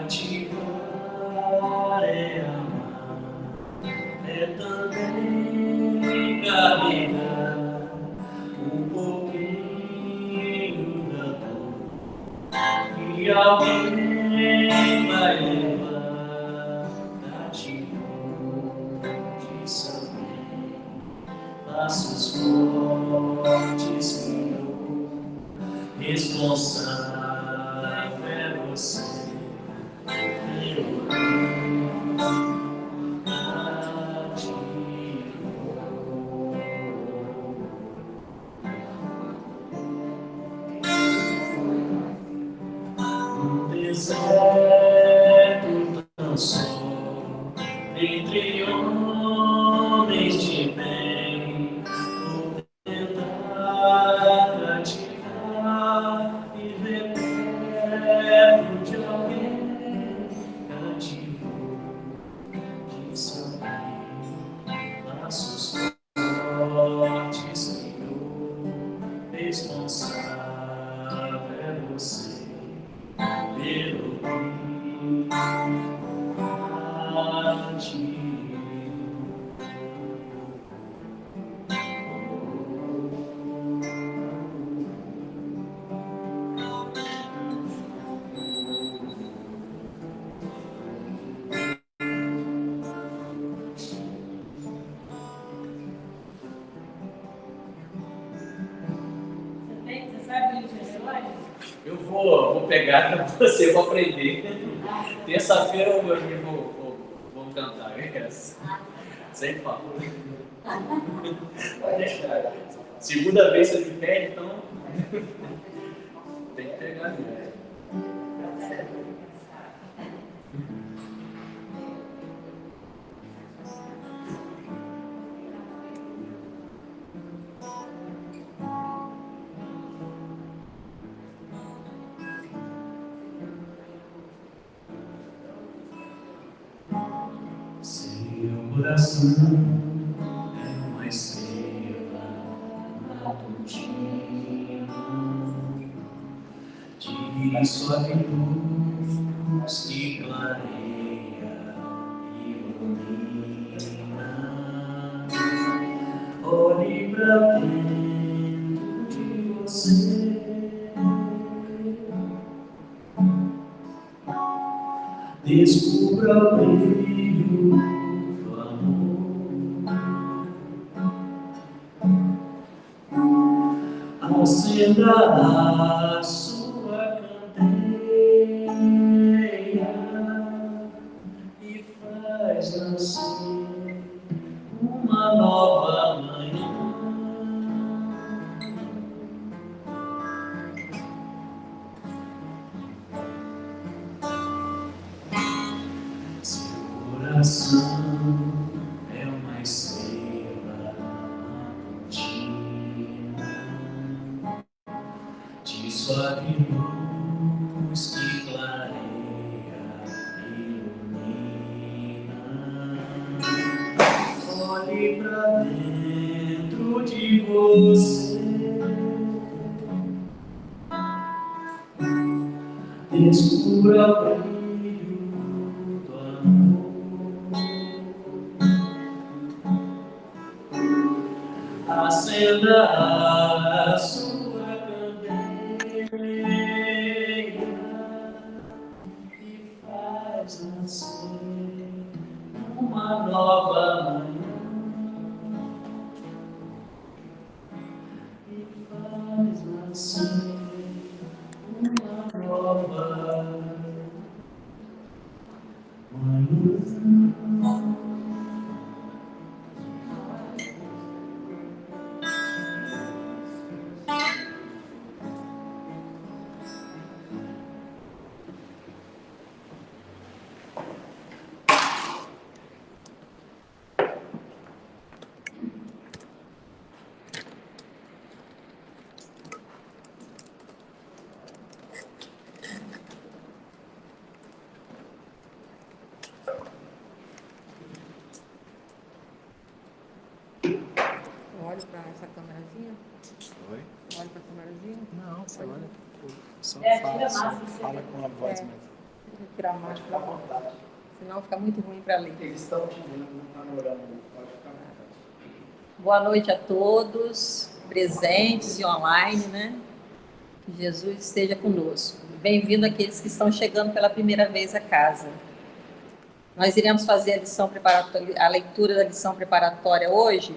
Cativar é amar, é também carregar um pouquinho da dor que alguém vai levar. Cativo de saber passos fortes que responsável é você. No deserto tão só, entre homens de bem, vou tentar cativar e ver perto de alguém. Cativo de saber laços fortes criou, responsável é você pelo Você sabe ler os relógios? Eu vou pegar para você, vou aprender. Terça-feira eu vou cantar essa. Sem falta. Pode deixar. Segunda vez que você me pede, então tem que pegar mesmo. Seu coração é uma estrela matutina, de suave luz que clareia e ilumina. Olhe pra dentro de você, descubra o brilho do amor, acenda a sua candeia e faz nascer uma nova manhã. Seu coração é uma estrela matutina, de suave luz que clareia e ilumina. Olhe pra dentro de você, descubra o brilho do amor, acenda a sua candeia e faz nascer uma nova manhã, e faz nascer uma nova manhã. Olha para essa câmerazinha. Oi? Olha para a câmerazinha. Não, você olha. Só É, tira fala, a só máscara, fala com a voz mesmo. entrar mais Pode ficar à para vontade. senão fica muito ruim para ler. Eles estão te vendo, não estão olhando. Pode ficar à vontade. Boa noite a todos, presentes e online, né? Que Jesus esteja conosco. Bem-vindo àqueles que estão chegando pela primeira vez à casa. Nós iremos fazer a lição preparatória, a leitura da lição preparatória hoje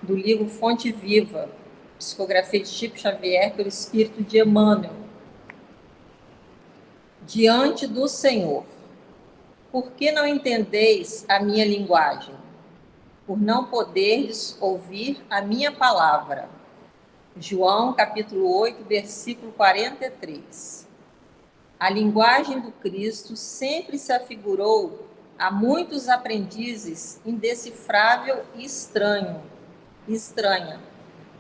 do livro Fonte Viva, psicografia de Chico Xavier pelo Espírito de Emmanuel. Diante do Senhor, por que não entendeis a minha linguagem? Por não poderdes ouvir a minha palavra. João, capítulo 8, versículo 43. A linguagem do Cristo sempre se afigurou a muitos aprendizes indecifrável e estranha.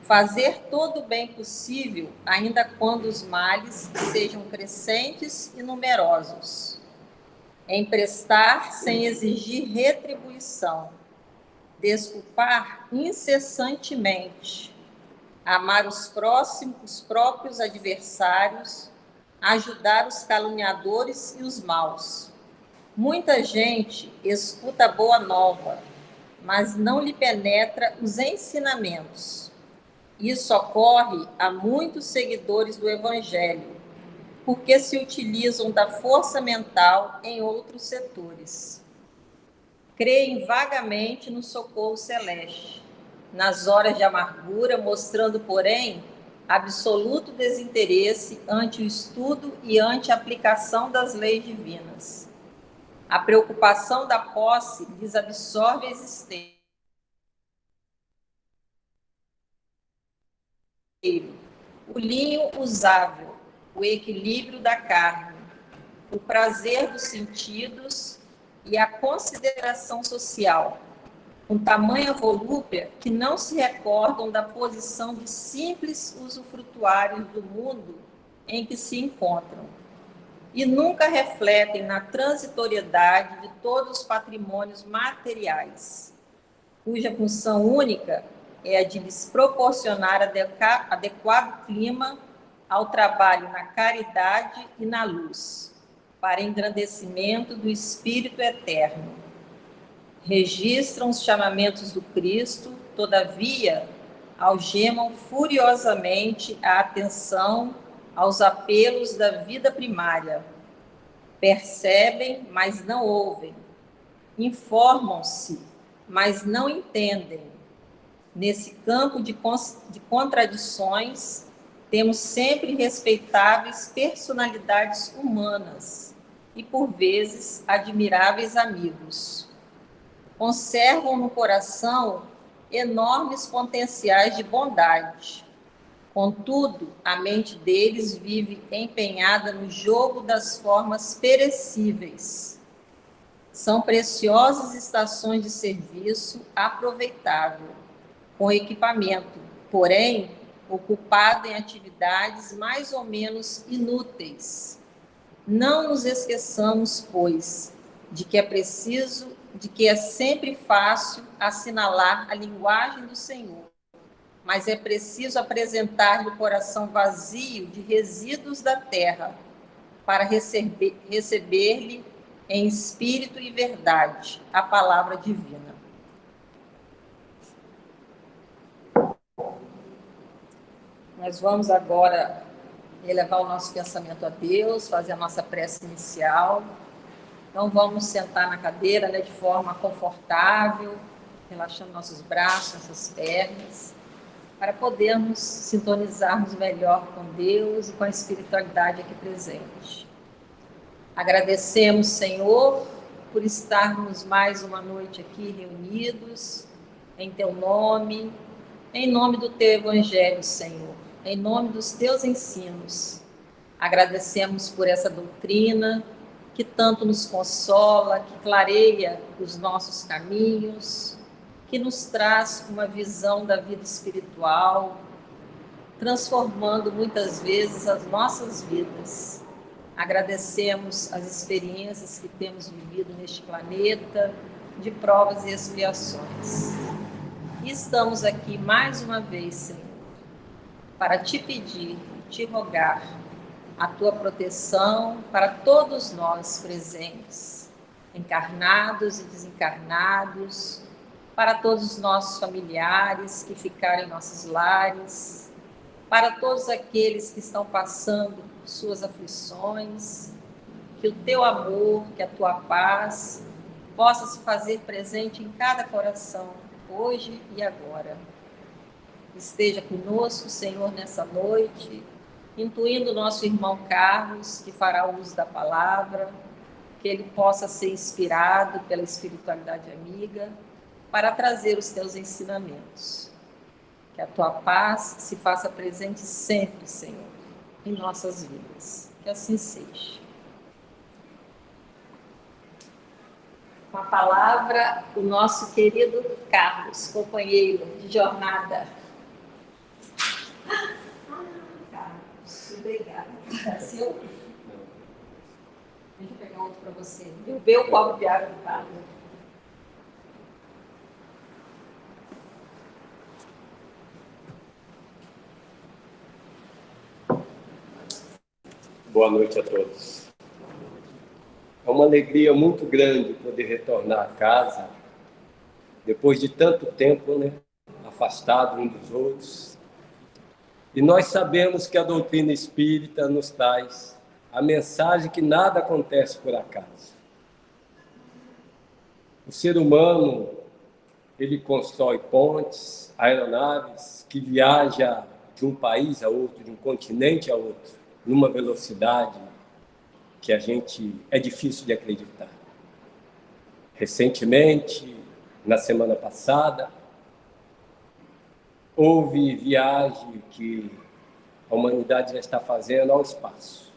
Fazer todo o bem possível, ainda quando os males sejam crescentes e numerosos. Emprestar sem exigir retribuição. Desculpar incessantemente. Amar os próprios adversários, ajudar os caluniadores e os maus. Muita gente escuta a boa nova, mas não lhe penetra os ensinamentos. Isso ocorre a muitos seguidores do Evangelho, porque se utilizam da força mental em outros setores. Creem vagamente no socorro celeste, nas horas de amargura, mostrando, porém, absoluto desinteresse ante o estudo e ante a aplicação das leis divinas. A preocupação da posse lhes absorve a existência. O linho usável, o equilíbrio da carne, o prazer dos sentidos e a consideração social, com tamanha volúpia que não se recordam da posição de simples usufrutuários do mundo em que se encontram, e nunca refletem na transitoriedade de todos os patrimônios materiais, cuja função única é a de lhes proporcionar adequado clima ao trabalho na caridade e na luz, para engrandecimento do Espírito eterno. Registram os chamamentos do Cristo, todavia, algemam furiosamente a atenção aos apelos da vida primária. Percebem, mas não ouvem. Informam-se, mas não entendem. Nesse campo de contradições, temos sempre respeitáveis personalidades humanas e, por vezes, admiráveis amigos. Conservam no coração enormes potenciais de bondade. Contudo, a mente deles vive empenhada no jogo das formas perecíveis. São preciosas estações de serviço aproveitável, com equipamento, porém, ocupado em atividades mais ou menos inúteis. Não nos esqueçamos, pois, de que é sempre fácil assinalar a linguagem do Senhor, mas é preciso apresentar-lhe o coração vazio de resíduos da terra, para receber-lhe em espírito e verdade a palavra divina. Nós vamos agora elevar o nosso pensamento a Deus, fazer a nossa prece inicial. Então vamos sentar na cadeira, né, de forma confortável, relaxando nossos braços, nossas pernas, para podermos sintonizarmos melhor com Deus e com a espiritualidade aqui presente. Agradecemos, Senhor, por estarmos mais uma noite aqui reunidos em Teu nome, em nome do Teu Evangelho, Senhor, em nome dos Teus ensinos. Agradecemos por essa doutrina que tanto nos consola, que clareia os nossos caminhos, que nos traz uma visão da vida espiritual, transformando muitas vezes as nossas vidas. Agradecemos as experiências que temos vivido neste planeta, de provas e expiações. E estamos aqui mais uma vez, Senhor, para te pedir, te rogar, a tua proteção para todos nós presentes, encarnados e desencarnados, para todos os nossos familiares que ficaram em nossos lares, para todos aqueles que estão passando por suas aflições, que o teu amor, que a tua paz possa se fazer presente em cada coração, hoje e agora. Esteja conosco, Senhor, nessa noite, intuindo o nosso irmão Carlos, que fará uso da palavra, que ele possa ser inspirado pela espiritualidade amiga, para trazer os teus ensinamentos. Que a tua paz se faça presente sempre, Senhor, em nossas vidas. Que assim seja. Com a palavra, o nosso querido Carlos, companheiro de jornada. Carlos, obrigada. Seu? Deixa eu pegar outro para você. Bebeu o copo de água do Carlos. Boa noite a todos. É uma alegria muito grande poder retornar a casa, depois de tanto tempo, afastado uns dos outros. E nós sabemos que a doutrina espírita nos traz a mensagem que nada acontece por acaso. O ser humano, ele constrói pontes, aeronaves, que viaja de um país a outro, de um continente a outro, numa velocidade que é difícil de acreditar. Recentemente, na semana passada, houve viagem que a humanidade já está fazendo ao espaço.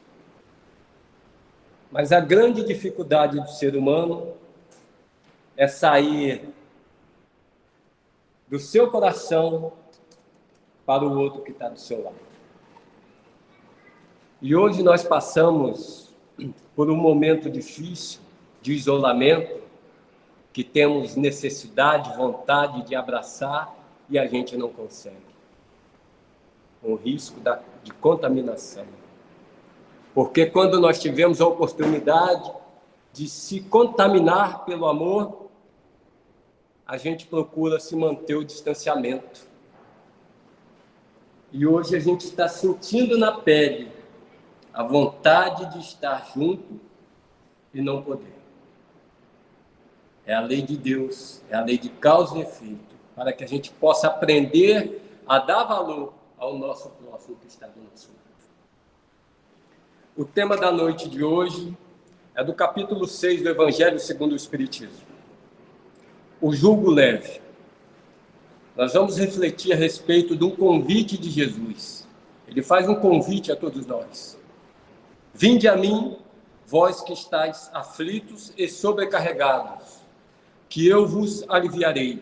Mas a grande dificuldade do ser humano é sair do seu coração para o outro que está do seu lado. E hoje nós passamos por um momento difícil de isolamento, que temos necessidade, vontade de abraçar e a gente não consegue. Com risco de contaminação. Porque quando nós tivemos a oportunidade de se contaminar pelo amor, a gente procura se manter o distanciamento. E hoje a gente está sentindo na pele a vontade de estar junto e não poder. É a lei de Deus, é a lei de causa e efeito, para que a gente possa aprender a dar valor ao nosso próximo que está do nosso lado. O tema da noite de hoje é do capítulo 6 do Evangelho segundo o Espiritismo. O jugo leve. Nós vamos refletir a respeito de um convite de Jesus. Ele faz um convite a todos nós. Vinde a mim, vós que estáis aflitos e sobrecarregados, que eu vos aliviarei.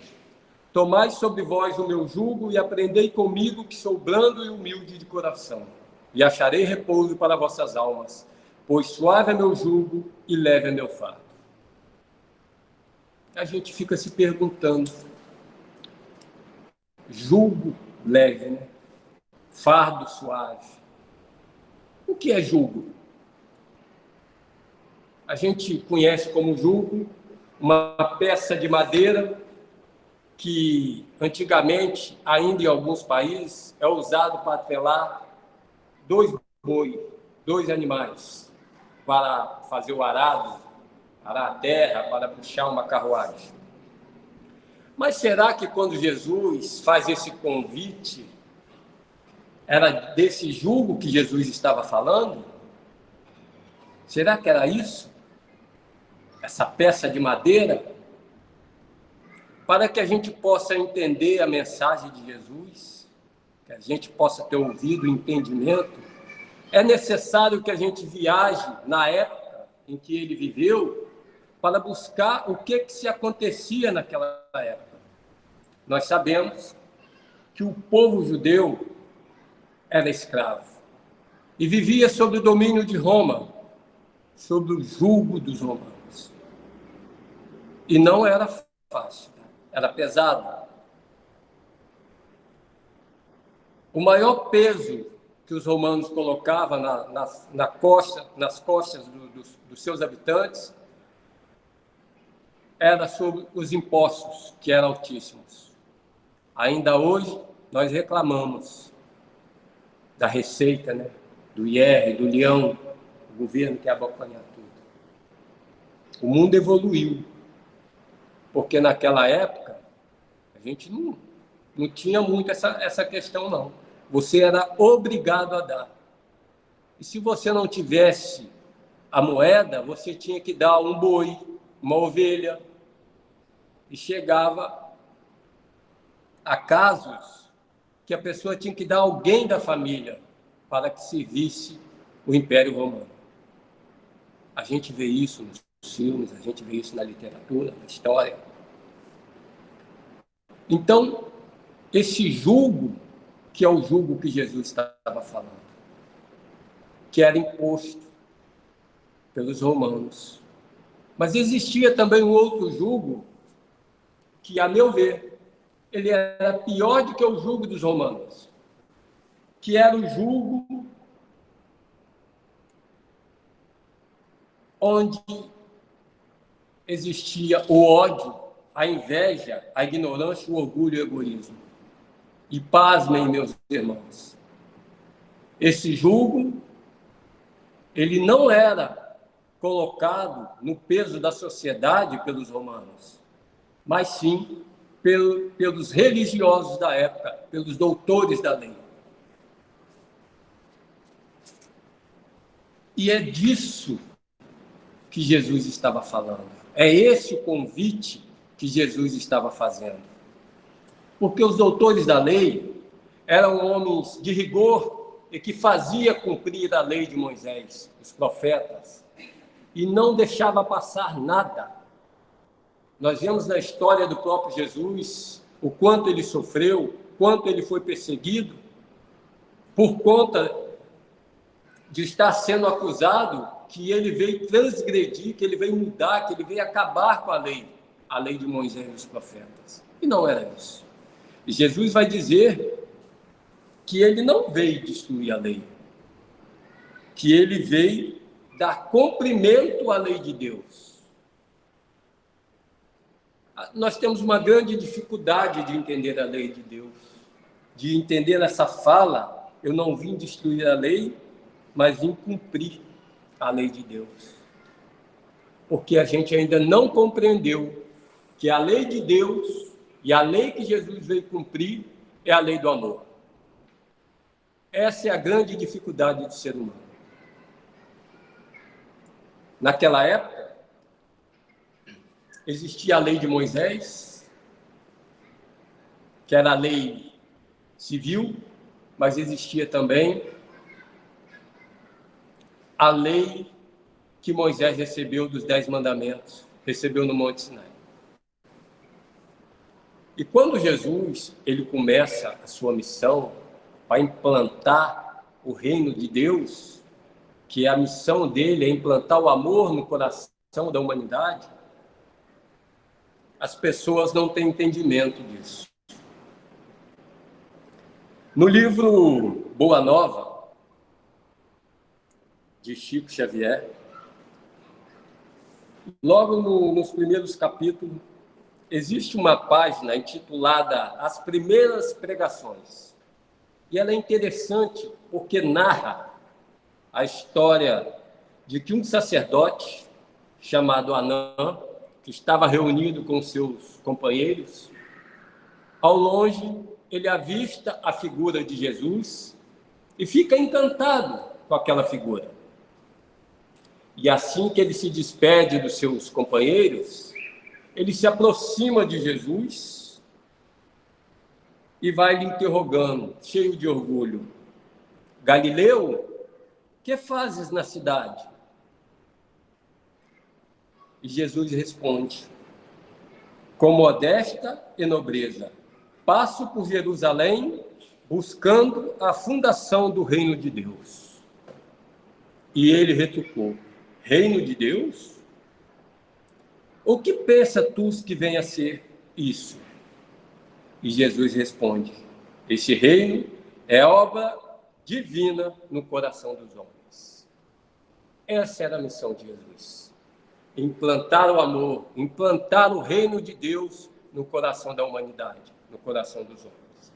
Tomai sobre vós o meu jugo e aprendei comigo, que sou brando e humilde de coração, e acharei repouso para vossas almas, pois suave é meu jugo e leve é meu fardo. A gente fica se perguntando, jugo leve, fardo suave. O que é jugo? A gente conhece como jugo uma peça de madeira que antigamente, ainda em alguns países, é usado para atrelar dois bois, dois animais, para fazer o arado, arar a terra, para puxar uma carruagem. Mas será que quando Jesus faz esse convite, era desse jugo que Jesus estava falando? Será que era isso? Essa peça de madeira? Para que a gente possa entender a mensagem de Jesus, que a gente possa ter ouvido o entendimento, é necessário que a gente viaje na época em que ele viveu para buscar o que se acontecia naquela época. Nós sabemos que o povo judeu era escravo e vivia sob o domínio de Roma, sob o jugo dos romanos. E não era fácil, era pesado. O maior peso que os romanos colocavam nas costas dos seus habitantes era sobre os impostos, que eram altíssimos. Ainda hoje, nós reclamamos da receita, né? Do IR, do leão, o governo que abocanha tudo. O mundo evoluiu, porque naquela época a gente não tinha muito essa questão, não. Você era obrigado a dar. E se você não tivesse a moeda, você tinha que dar um boi, uma ovelha. E chegava a casos que a pessoa tinha que dar alguém da família para que servisse o Império Romano. A gente vê isso nos filmes, a gente vê isso na literatura, na história. Então, esse jugo, que é o jugo que Jesus estava falando, que era imposto pelos romanos. Mas existia também um outro jugo que, a meu ver, ele era pior do que o jugo dos romanos, que era o jugo onde existia o ódio, a inveja, a ignorância, o orgulho e o egoísmo. E pasmem, meus irmãos, esse jugo, ele não era colocado no peso da sociedade pelos romanos, mas sim pelos religiosos da época, pelos doutores da lei. E é disso que Jesus estava falando. É esse o convite que Jesus estava fazendo. Porque os doutores da lei eram homens de rigor e que fazia cumprir a lei de Moisés, os profetas, e não deixava passar nada. Nós vemos na história do próprio Jesus o quanto ele sofreu, quanto ele foi perseguido por conta de estar sendo acusado que ele veio transgredir, que ele veio mudar, que ele veio acabar com a lei de Moisés e dos profetas. E não era isso. E Jesus vai dizer que ele não veio destruir a lei, que ele veio dar cumprimento à lei de Deus. Nós temos uma grande dificuldade de entender a lei de Deus, de entender essa fala: eu não vim destruir a lei, mas vim cumprir a lei de Deus. Porque a gente ainda não compreendeu que a lei de Deus e a lei que Jesus veio cumprir é a lei do amor. Essa é a grande dificuldade do ser humano. Naquela época, existia a lei de Moisés, que era a lei civil, mas existia também a lei que Moisés recebeu dos 10 mandamentos, recebeu no Monte Sinai. E quando Jesus ele começa a sua missão para implantar o reino de Deus, que a missão dele é implantar o amor no coração da humanidade, as pessoas não têm entendimento disso. No livro Boa Nova, de Chico Xavier, logo nos primeiros capítulos, existe uma página intitulada As Primeiras Pregações. E ela é interessante porque narra a história de que um sacerdote chamado Anã, que estava reunido com seus companheiros, ao longe ele avista a figura de Jesus e fica encantado com aquela figura. E assim que ele se despede dos seus companheiros, ele se aproxima de Jesus e vai lhe interrogando, cheio de orgulho: Galileu, que fazes na cidade? E Jesus responde: com modesta e nobreza, passo por Jerusalém buscando a fundação do reino de Deus. E ele retrucou: reino de Deus? O que pensa tu que venha a ser isso? E Jesus responde: este reino é obra divina no coração dos homens. Essa era a missão de Jesus. Implantar o amor, implantar o reino de Deus no coração da humanidade, no coração dos homens.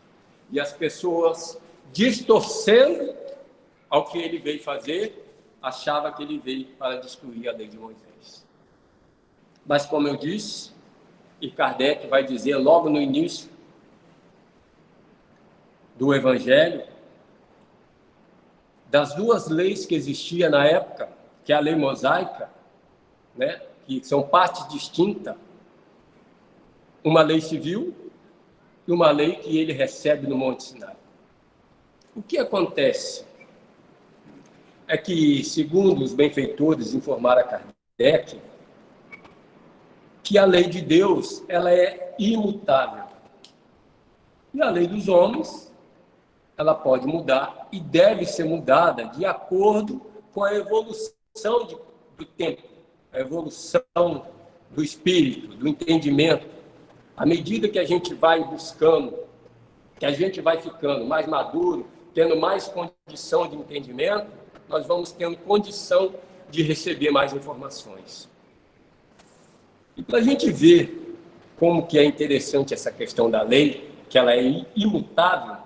E as pessoas, distorcendo ao que ele veio fazer, achavam que ele veio para destruir a lei de Moisés. Mas, como eu disse, e Kardec vai dizer logo no início do Evangelho, das duas leis que existiam na época, que é a lei mosaica, né, que são partes distintas, uma lei civil e uma lei que ele recebe no Monte Sinai. O que acontece é que, segundo os benfeitores informaram a Kardec, que a lei de Deus ela é imutável. E a lei dos homens, ela pode mudar e deve ser mudada de acordo com a evolução do tempo, a evolução do espírito, do entendimento. À medida que a gente vai buscando, que a gente vai ficando mais maduro, tendo mais condição de entendimento, nós vamos tendo condição de receber mais informações. E para a gente ver como que é interessante essa questão da lei, que ela é imutável,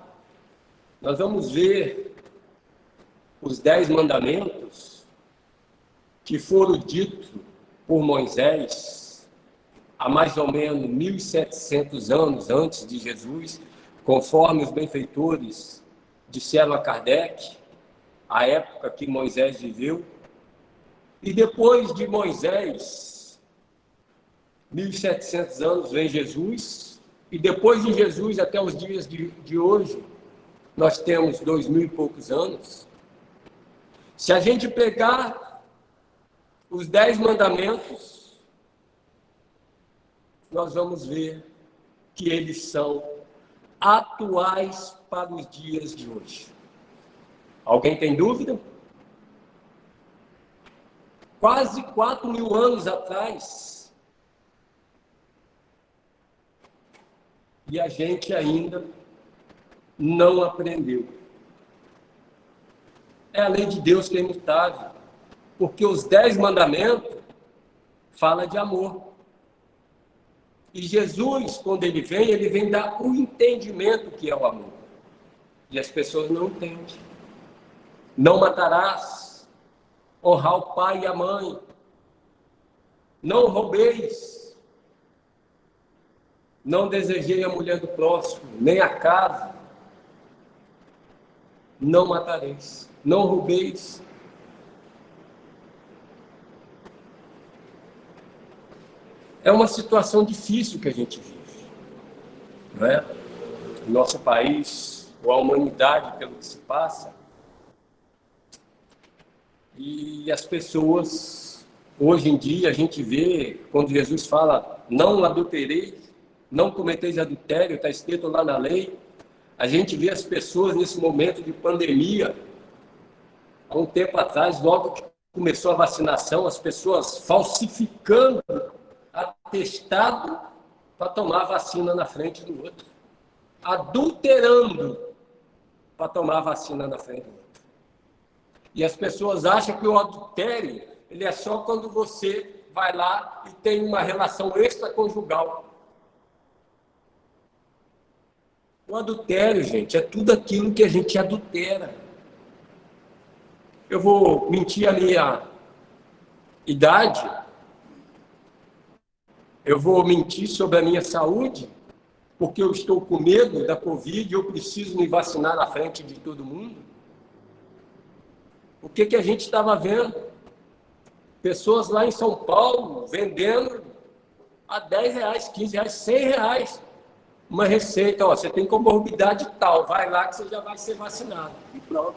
nós vamos ver os 10 mandamentos que foram ditos por Moisés há mais ou menos 1.700 anos antes de Jesus, conforme os benfeitores disseram a Kardec, a época que Moisés viveu. E depois de Moisés, 1.700 anos, vem Jesus, e depois de Jesus, até os dias de hoje, nós temos 2.000 e poucos anos. Se a gente pegar os 10 mandamentos, nós vamos ver que eles são atuais para os dias de hoje. Alguém tem dúvida? Quase 4.000 anos atrás, e a gente ainda não aprendeu. É a lei de Deus que é imutável, porque os 10 mandamentos falam de amor. E Jesus, quando ele vem dar o entendimento que é o amor. E as pessoas não entendem. Não matarás, honrar o pai e a mãe, não roubeis, não desejei a mulher do próximo, nem a casa, não matareis, não roubeis. É uma situação difícil que a gente vive, não é? O nosso país, ou a humanidade, pelo que se passa, e as pessoas, hoje em dia, a gente vê, quando Jesus fala, não adultereis, não cometeis adultério, está escrito lá na lei, a gente vê as pessoas nesse momento de pandemia, há um tempo atrás, logo que começou a vacinação, as pessoas falsificando atestado para tomar vacina na frente do outro, adulterando para tomar vacina na frente do outro. E as pessoas acham que o adultério ele é só quando você vai lá e tem uma relação extraconjugal. O adultério, gente, é tudo aquilo que a gente adultera. Eu vou mentir a minha idade, eu vou mentir sobre a minha saúde, porque eu estou com medo da Covid e eu preciso me vacinar na frente de todo mundo. O que a gente estava vendo? Pessoas lá em São Paulo vendendo a R$10, R$15, R$100 uma receita. Ó, você tem comorbidade tal, vai lá que você já vai ser vacinado. E pronto.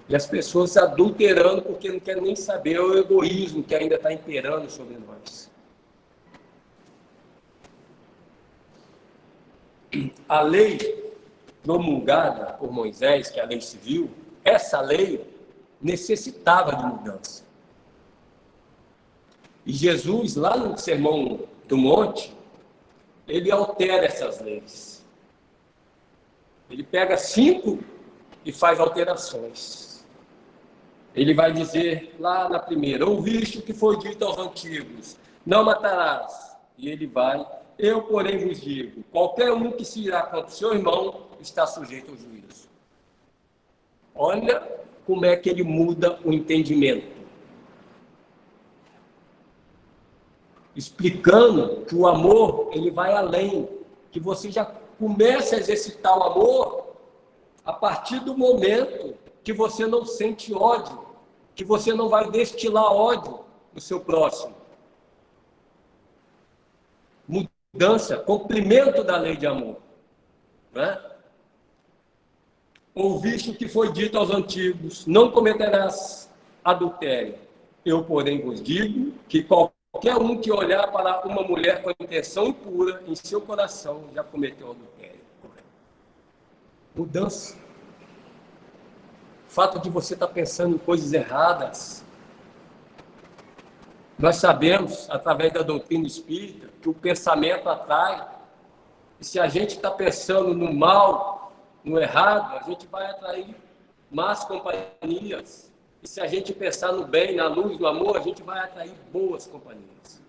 E as pessoas adulterando porque não querem nem saber o egoísmo que ainda está imperando sobre nós. A lei promulgada por Moisés, que é a lei civil, essa lei necessitava de mudança. E Jesus, lá no Sermão do Monte, ele altera essas leis. Ele pega 5 e faz alterações. Ele vai dizer lá na primeira: ouviste o que foi dito aos antigos, não matarás. E ele vai: eu, porém, vos digo, qualquer um que se irá contra o seu irmão está sujeito ao juízo. Olha como é que ele muda o entendimento. Explicando que o amor, ele vai além, que você já começa a exercitar o amor a partir do momento que você não sente ódio, que você não vai destilar ódio no seu próximo. Mudança, cumprimento da lei de amor. Né? Ouviste o que foi dito aos antigos, não cometerás adultério. Eu, porém, vos digo que qualquer um que olhar para uma mulher com intenção impura em seu coração já cometeu adultério. Mudança. O fato de você estar pensando em coisas erradas. Nós sabemos, através da doutrina espírita, que o pensamento atrai. E se a gente está pensando no mal, no errado, a gente vai atrair más companhias. E se a gente pensar no bem, na luz, no amor, a gente vai atrair boas companhias.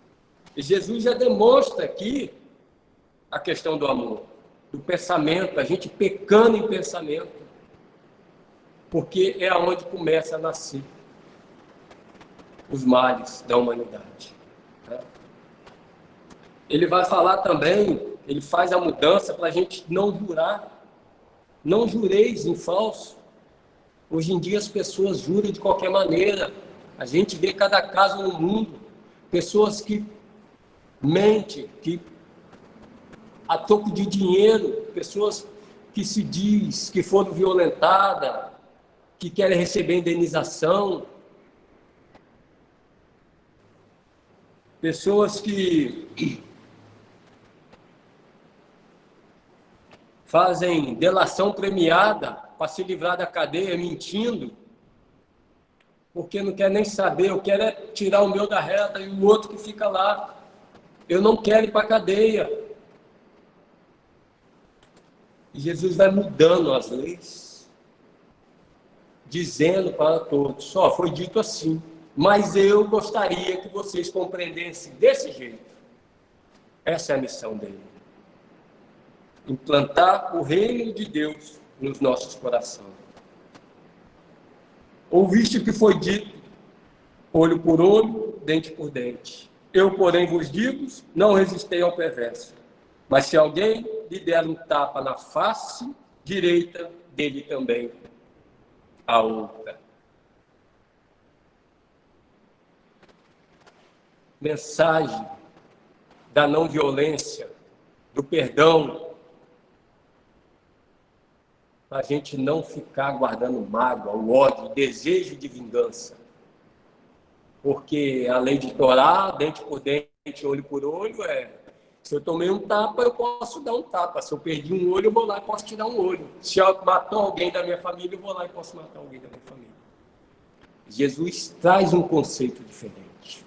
E Jesus já demonstra aqui a questão do amor, do pensamento, a gente pecando em pensamento. Porque é aonde começa a nascer os males da humanidade. Ele vai falar também, ele faz a mudança para a gente não jurar. Não jureis em falso. Hoje em dia as pessoas juram de qualquer maneira. A gente vê cada caso no mundo. Pessoas que mentem, que a troco de dinheiro, pessoas que se diz que foram violentadas, que querem receber indenização. Pessoas que fazem delação premiada para se livrar da cadeia, mentindo, porque não quer nem saber, eu quero é tirar o meu da reta e o outro que fica lá. Eu não quero ir para a cadeia. E Jesus vai mudando as leis, dizendo para todos: só foi dito assim, mas eu gostaria que vocês compreendessem desse jeito. Essa é a missão dele. Implantar o reino de Deus nos nossos corações. Ouviste o que foi dito, olho por olho, dente por dente. Eu, porém, vos digo, não resistei ao perverso. Mas se alguém lhe der um tapa na face direita, dele também a outra. Mensagem da não violência, do perdão, para a gente não ficar guardando mágoa, o ódio, o desejo de vingança. Porque a lei de Torá, dente por dente, olho por olho, se eu tomei um tapa, eu posso dar um tapa. Se eu perdi um olho, eu vou lá e posso tirar um olho. Se eu matou alguém da minha família, eu vou lá e posso matar alguém da minha família. Jesus traz um conceito diferente.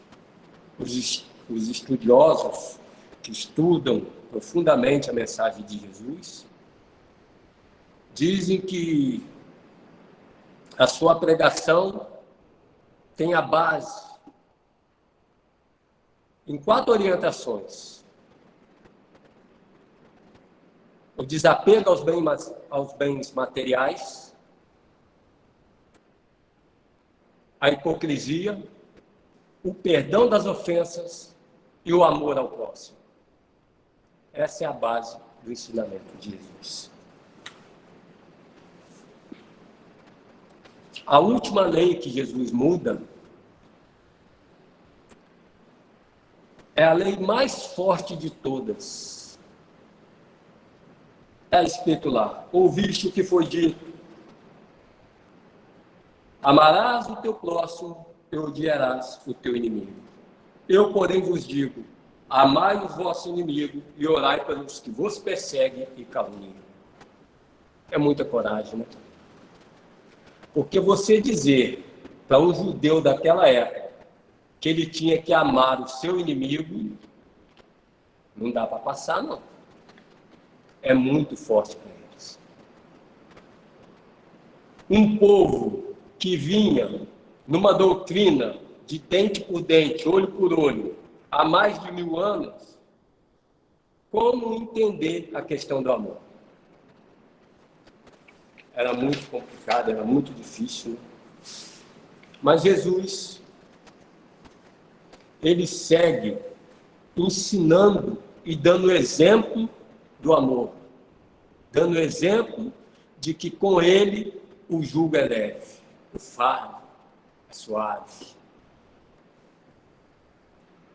Os estudiosos que estudam profundamente a mensagem de Jesus dizem que a sua pregação tem a base em 4 orientações: o desapego aos bens materiais, a hipocrisia, o perdão das ofensas e o amor ao próximo. Essa é a base do ensinamento de Jesus. A última lei que Jesus muda é a lei mais forte de todas. Está escrito lá: ouviste o que foi dito, amarás o teu próximo e odiarás o teu inimigo. Eu, porém, vos digo: amai o vosso inimigo e orai pelos que vos perseguem e caluniam. É muita coragem, né? Porque você dizer para um judeu daquela época que ele tinha que amar o seu inimigo, não dá para passar, não. É muito forte para eles. um povo que vinha numa doutrina de dente por dente, olho por olho, há mais de 1000 anos, como entender a questão do amor? Era muito complicado, era muito difícil. Mas Jesus, ele segue ensinando e dando exemplo do amor, dando exemplo de que com ele o jugo é leve, o fardo é suave.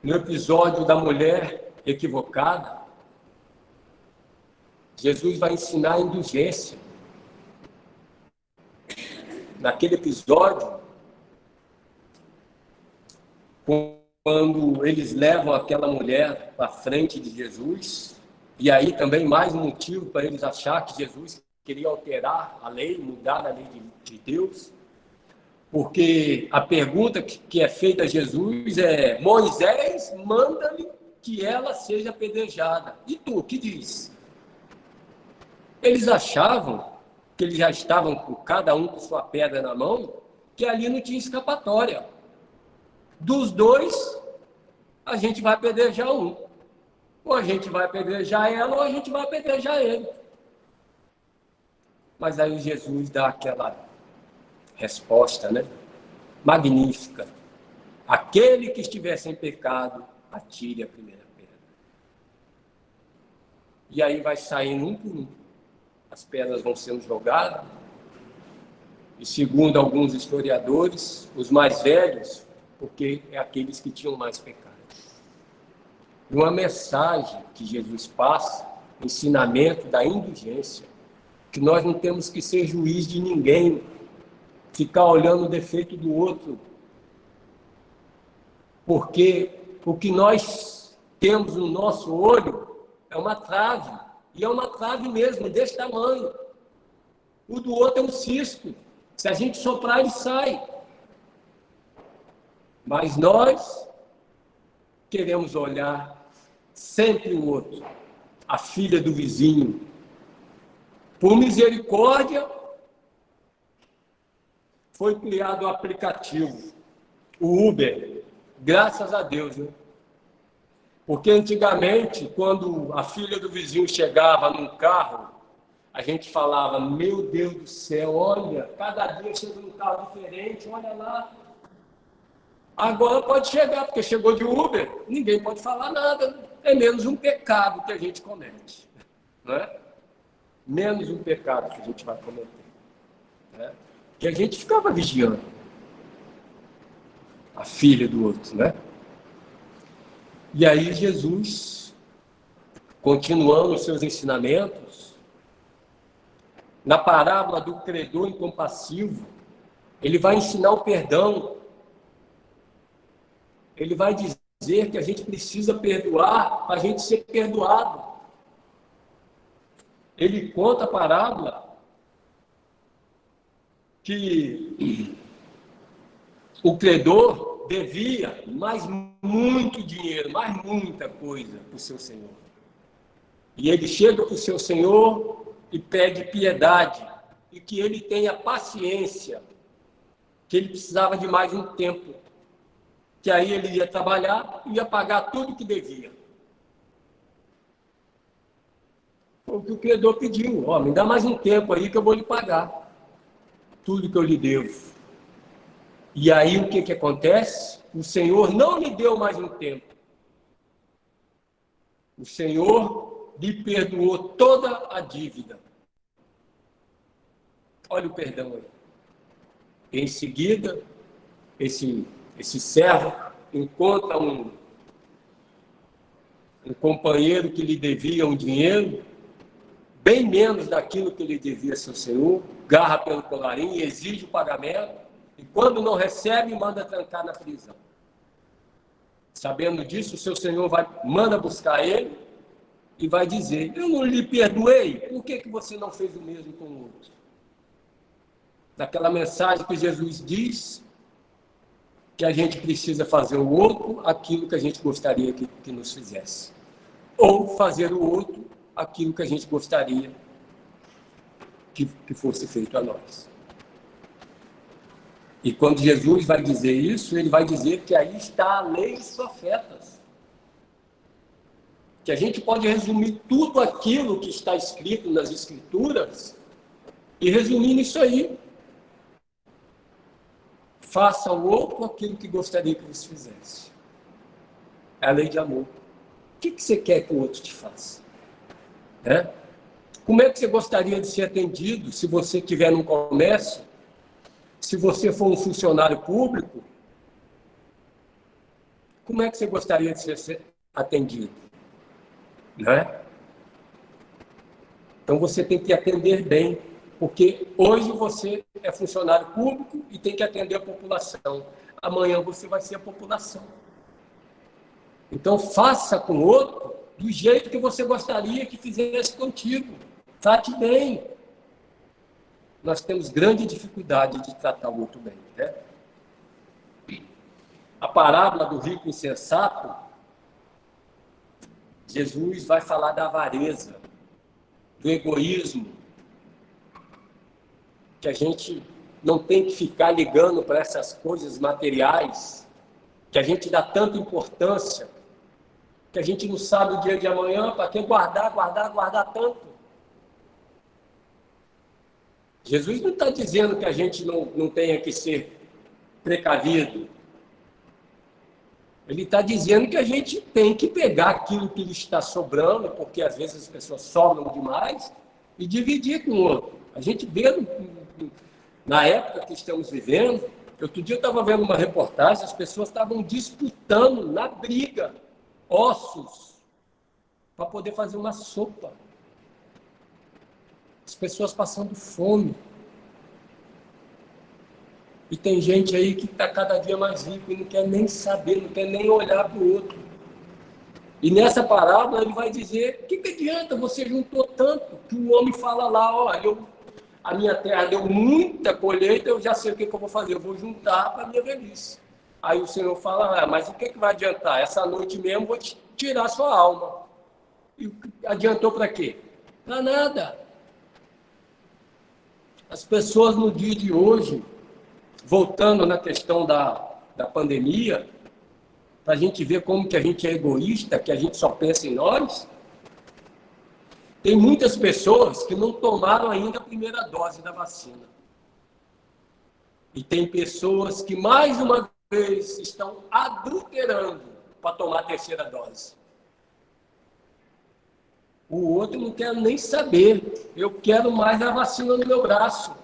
No episódio da mulher equivocada, Jesus vai ensinar a indulgência. Naquele episódio, quando eles levam aquela mulher para frente de Jesus, e aí também mais um motivo para eles achar que Jesus queria alterar a lei, mudar a lei de Deus, porque a pergunta que é feita a Jesus é: Moisés manda-lhe que ela seja apedrejada. E tu, o que diz? Eles achavam que eles já estavam com cada um com sua pedra na mão, que ali não tinha escapatória. Dos dois, a gente vai apedrejar um. Ou a gente vai apedrejar ela, ou a gente vai apedrejar ele. Mas aí Jesus dá aquela resposta, né? Magnífica. Aquele que estiver sem pecado, atire a primeira pedra. E aí vai saindo um por um. As pedras vão sendo jogadas. E segundo alguns historiadores, os mais velhos, porque é aqueles que tinham mais pecado. E uma mensagem que Jesus passa, ensinamento da indulgência, que nós não temos que ser juiz de ninguém, ficar olhando o defeito do outro, porque o que nós temos no nosso olho é uma trave, e é uma trave mesmo, desse tamanho. O do outro é um cisco, se a gente soprar ele sai. Mas nós queremos olhar sempre o outro, a filha do vizinho. Por misericórdia, foi criado o aplicativo, o Uber, graças a Deus, né? Porque antigamente, quando a filha do vizinho chegava num carro, a gente falava: meu Deus do céu, olha, cada dia chega num carro diferente, olha lá. Agora pode chegar, porque chegou de Uber, ninguém pode falar nada. É menos um pecado que a gente comete, não é? Menos um pecado que a gente vai cometer, né? Que a gente ficava vigiando a filha do outro, né? E aí Jesus, continuando os seus ensinamentos, na parábola do credor incompassivo, ele vai ensinar o perdão. Ele vai dizer que a gente precisa perdoar para a gente ser perdoado. Ele conta a parábola que o credor devia mais muito dinheiro, mais muita coisa para o seu senhor. E ele chega para o seu senhor e pede piedade, e que ele tenha paciência, que ele precisava de mais um tempo, que aí ele ia trabalhar e ia pagar tudo que devia. Foi o que o credor pediu: ó, me dá mais um tempo aí que eu vou lhe pagar tudo que eu lhe devo. E aí o que acontece? O Senhor não lhe deu mais um tempo. O Senhor lhe perdoou toda a dívida. Olha o perdão aí. Em seguida, esse servo encontra um companheiro que lhe devia um dinheiro, bem menos daquilo que lhe devia seu senhor, garra pelo colarinho, exige o pagamento, e quando não recebe, manda trancar na prisão. Sabendo disso, o seu senhor manda buscar ele e vai dizer: eu não lhe perdoei, por que você não fez o mesmo com o outro? Naquela mensagem que Jesus diz que a gente precisa fazer o outro aquilo que a gente gostaria que nos fizesse, ou fazer o outro aquilo que a gente gostaria que fosse feito a nós. E quando Jesus vai dizer isso, ele vai dizer que aí está a lei e os profetas. Que a gente pode resumir tudo aquilo que está escrito nas Escrituras e resumir nisso aí. Faça ao outro aquilo que gostaria que você fizesse. É a lei de amor. O que você quer que o outro te faça? Né? Como é que você gostaria de ser atendido se você estiver num comércio? Se você for um funcionário público? Como é que você gostaria de ser atendido? Né? Então você tem que atender bem, porque hoje você é funcionário público e tem que atender a população. Amanhã você vai ser a população. Então faça com o outro do jeito que você gostaria que fizesse contigo. Trate bem. Nós temos grande dificuldade de tratar o outro bem. Né? A parábola do rico insensato, Jesus vai falar da avareza, do egoísmo, que a gente não tem que ficar ligando para essas coisas materiais, que a gente dá tanta importância, que a gente não sabe o dia de amanhã, para que guardar tanto. Jesus não está dizendo que a gente não tenha que ser precavido. Ele está dizendo que a gente tem que pegar aquilo que lhe está sobrando, porque às vezes as pessoas sobram demais, e dividir com o outro. A gente vê, na época que estamos vivendo, outro dia eu estava vendo uma reportagem, as pessoas estavam disputando na briga ossos para poder fazer uma sopa. As pessoas passando fome. E tem gente aí que está cada dia mais rico e não quer nem saber, não quer nem olhar para o outro. E nessa parábola ele vai dizer, o que adianta, você juntou tanto, que o homem fala lá, ó, a minha terra deu muita colheita, eu já sei o que eu vou fazer, eu vou juntar para a minha velhice. Aí o Senhor fala, mas o que vai adiantar? Essa noite mesmo eu vou tirar a sua alma. E adiantou para quê? Para nada. As pessoas no dia de hoje, voltando na questão da pandemia, para a gente ver como que a gente é egoísta, que a gente só pensa em nós, tem muitas pessoas que não tomaram ainda a primeira dose da vacina. E tem pessoas que, mais uma vez, estão adulterando para tomar a terceira dose. O outro não quer nem saber. Eu quero mais a vacina no meu braço.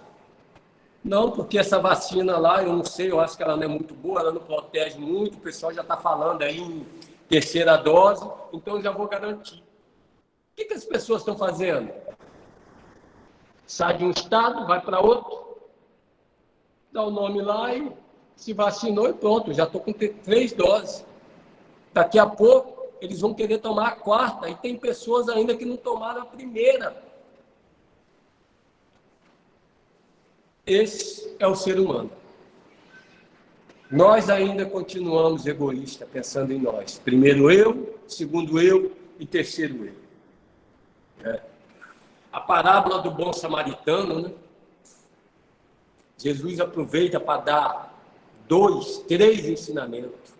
Não, porque essa vacina lá, eu não sei, eu acho que ela não é muito boa, ela não protege muito, o pessoal já está falando aí em terceira dose, então eu já vou garantir. O que as pessoas estão fazendo? Sai de um estado, vai para outro, dá o nome lá e se vacinou e pronto, já estou com 3 doses. Daqui a pouco, eles vão querer tomar a 4ª, e tem pessoas ainda que não tomaram a primeira. Esse é o ser humano. Nós ainda continuamos egoístas, pensando em nós. Primeiro eu, segundo eu e terceiro eu. A parábola do bom samaritano, né? Jesus aproveita para dar 2, 3 ensinamentos.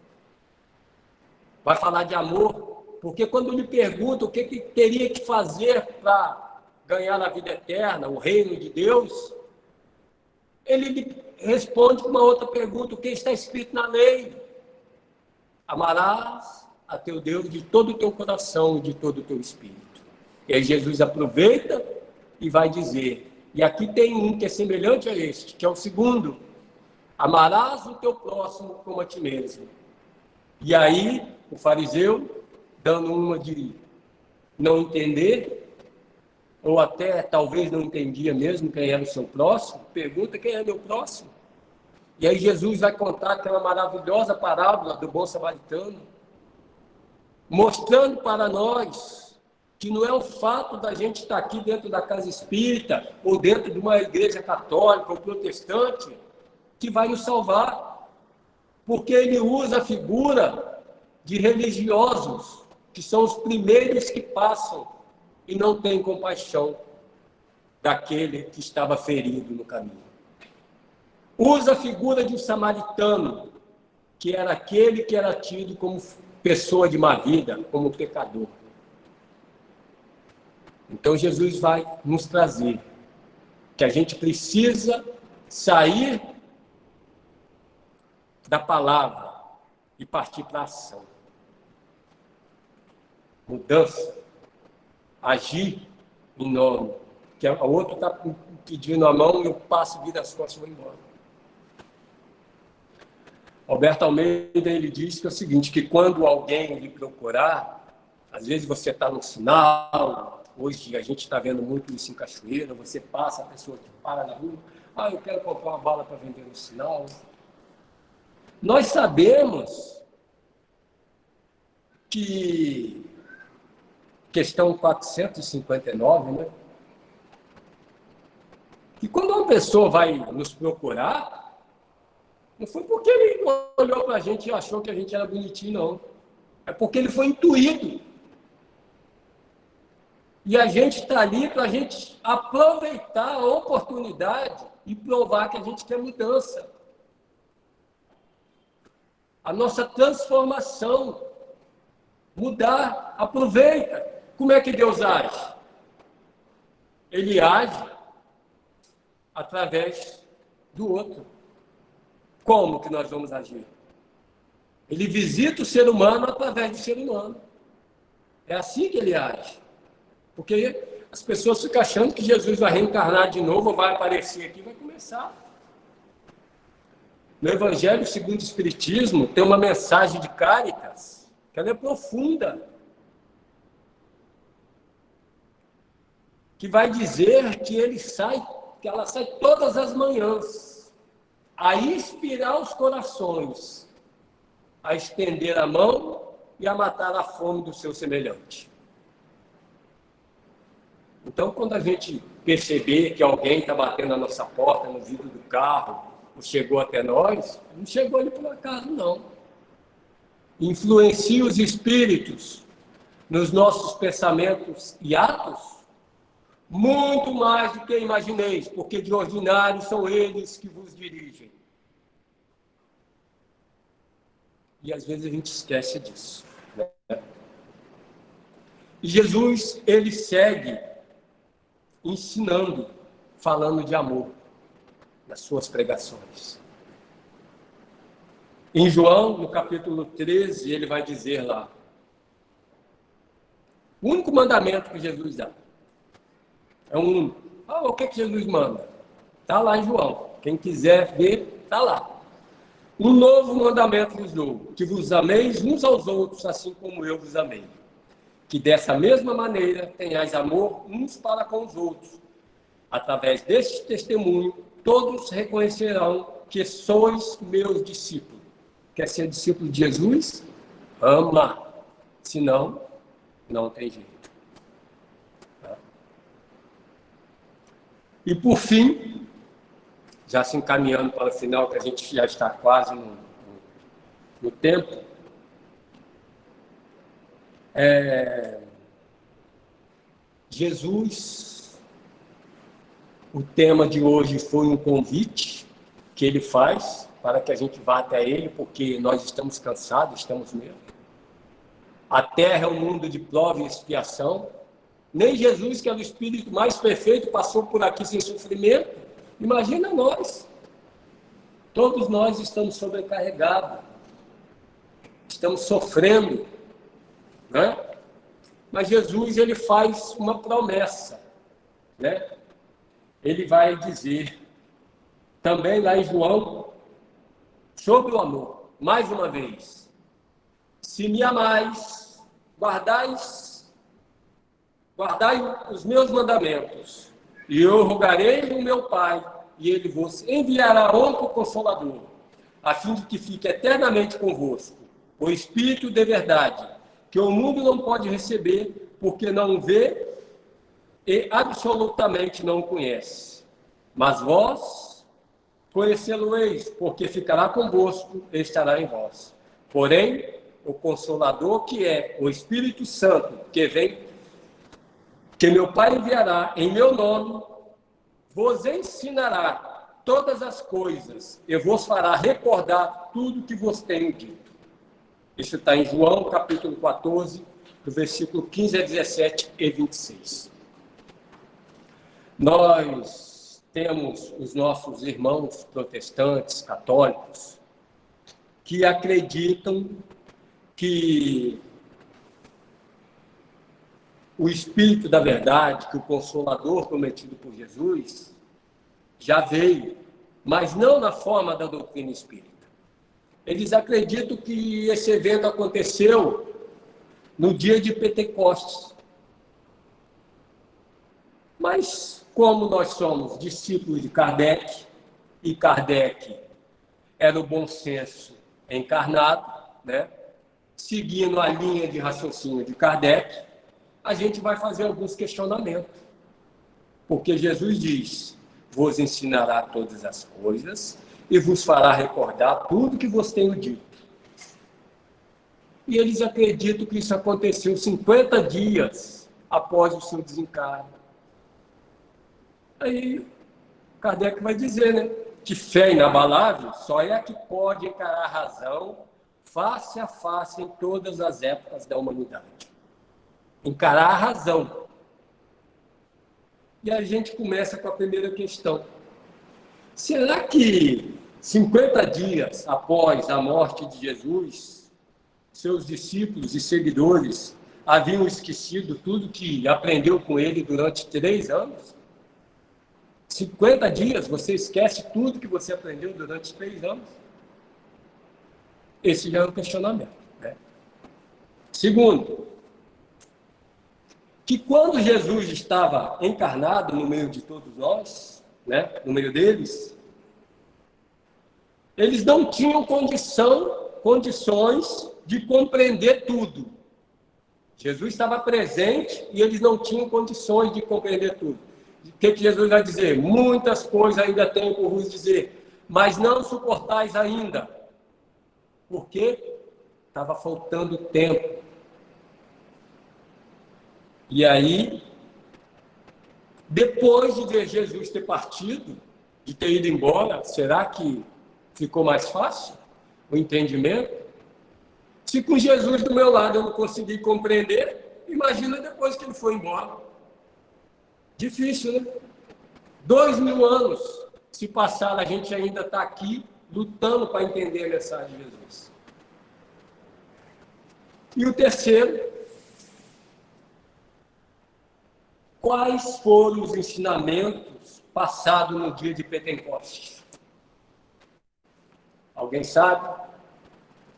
Vai falar de amor, porque quando lhe pergunta o que teria que fazer para ganhar a vida eterna, o reino de Deus, ele lhe responde com uma outra pergunta, o que está escrito na lei? Amarás a teu Deus de todo o teu coração e de todo o teu espírito. E aí Jesus aproveita e vai dizer, e aqui tem um que é semelhante a este, que é o segundo, amarás o teu próximo como a ti mesmo. E aí, o fariseu, dando uma de não entender, ou até talvez não entendia mesmo quem era o seu próximo, pergunta quem é meu próximo. E aí Jesus vai contar aquela maravilhosa parábola do bom samaritano, mostrando para nós que não é o fato da gente estar aqui dentro da casa espírita, ou dentro de uma igreja católica ou protestante, que vai nos salvar. Porque ele usa a figura de religiosos, que são os primeiros que passam e não têm compaixão daquele que estava ferido no caminho. Usa a figura de um samaritano, que era aquele que era tido como pessoa de má vida, como pecador. Então Jesus vai nos trazer que a gente precisa sair da palavra e partir para a ação. Mudança. Agir em nome. Que o outro está pedindo a mão e eu passo, viro as costas e vou embora. Alberto Almeida, ele diz que é o seguinte, que quando alguém lhe procurar, às vezes você está no sinal, hoje a gente está vendo muito isso em Cachoeira, você passa, a pessoa que para na rua, eu quero comprar uma bala para vender no sinal. Nós sabemos que, questão 459, né? Que quando uma pessoa vai nos procurar, não foi porque ele olhou para a gente e achou que a gente era bonitinho, não. É porque ele foi intuído. E a gente está ali para a gente aproveitar a oportunidade e provar que a gente quer mudança. A nossa transformação. Mudar. Aproveita. Como é que Deus age? Ele age através do outro. Como que nós vamos agir? Ele visita o ser humano através do ser humano. É assim que ele age. Porque as pessoas ficam achando que Jesus vai reencarnar de novo, ou vai aparecer aqui e vai começar. No Evangelho segundo o Espiritismo, tem uma mensagem de Cáritas, que ela é profunda. Que vai dizer que que ela sai todas as manhãs a inspirar os corações, a estender a mão e a matar a fome do seu semelhante. Então, quando a gente perceber que alguém está batendo na nossa porta, no vidro do carro, ou chegou até nós, não chegou ali por acaso, não. Influencia os espíritos nos nossos pensamentos e atos, muito mais do que imagineis, porque de ordinário são eles que vos dirigem. E às vezes a gente esquece disso, né? E Jesus, ele segue ensinando, falando de amor nas suas pregações. Em João, no capítulo 13, ele vai dizer lá, o único mandamento que Jesus dá, é um único. O que Jesus manda? Está lá em João. Quem quiser ver, está lá. Um novo mandamento vos dou, que vos ameis uns aos outros, assim como eu vos amei. Que dessa mesma maneira tenhais amor uns para com os outros. Através deste testemunho, todos reconhecerão que sois meus discípulos. Quer ser discípulo de Jesus? Ama. Senão, não tem jeito. E por fim, já se encaminhando para o final, que a gente já está quase no tempo, Jesus, o tema de hoje foi um convite que ele faz para que a gente vá até ele, porque nós estamos cansados, estamos mesmo. A terra é um mundo de prova e expiação. Nem Jesus, que é o Espírito mais perfeito, passou por aqui sem sofrimento. Imagina nós. Todos nós estamos sobrecarregados. Estamos sofrendo. Né? Mas Jesus, ele faz uma promessa. Né? Ele vai dizer, também lá em João, sobre o amor. Mais uma vez. Se me amais, guardai os meus mandamentos, e eu rogarei ao meu Pai, e ele vos enviará outro Consolador, a fim de que fique eternamente convosco, o Espírito de verdade, que o mundo não pode receber, porque não vê e absolutamente não conhece. Mas vós conhecê-lo-eis, porque ficará convosco e estará em vós. Porém, o Consolador, que é o Espírito Santo, que meu Pai enviará em meu nome, vos ensinará todas as coisas e vos fará recordar tudo que vos tenho dito. Isso está em João, capítulo 14, do versículo 15 a 17 e 26. Nós temos os nossos irmãos protestantes, católicos, que acreditam que o Espírito da Verdade, que o Consolador prometido por Jesus, já veio, mas não na forma da doutrina espírita. Eles acreditam que esse evento aconteceu no dia de Pentecostes. Mas, como nós somos discípulos de Kardec, e Kardec era o bom senso encarnado, né? Seguindo a linha de raciocínio de Kardec, a gente vai fazer alguns questionamentos. Porque Jesus diz: vos ensinará todas as coisas e vos fará recordar tudo que vos tenho dito. E eles acreditam que isso aconteceu 50 dias após o seu desencarne. Aí Kardec vai dizer, né, que fé inabalável só é a que pode encarar a razão face a face em todas as épocas da humanidade. Encarar a razão. E a gente começa com a primeira questão. Será que 50 dias após a morte de Jesus, seus discípulos e seguidores haviam esquecido tudo que aprendeu com ele durante 3 anos? 50 dias, você esquece tudo que você aprendeu durante 3 anos? Esse já é um questionamento, né? Segundo, que quando Jesus estava encarnado no meio de todos nós, né, no meio deles, eles não tinham condições de compreender tudo. Jesus estava presente e eles não tinham condições de compreender tudo. O que Jesus vai dizer? Muitas coisas ainda tenho por vos dizer, mas não suportais ainda. Por quê? Estava faltando tempo. E aí, depois de ver Jesus ter partido, de ter ido embora, será que ficou mais fácil o entendimento? Se com Jesus do meu lado eu não consegui compreender, imagina depois que ele foi embora. Difícil, né? 2000 anos se passaram, a gente ainda está aqui lutando para entender a mensagem de Jesus. E o terceiro, quais foram os ensinamentos passados no dia de Pentecostes? Alguém sabe?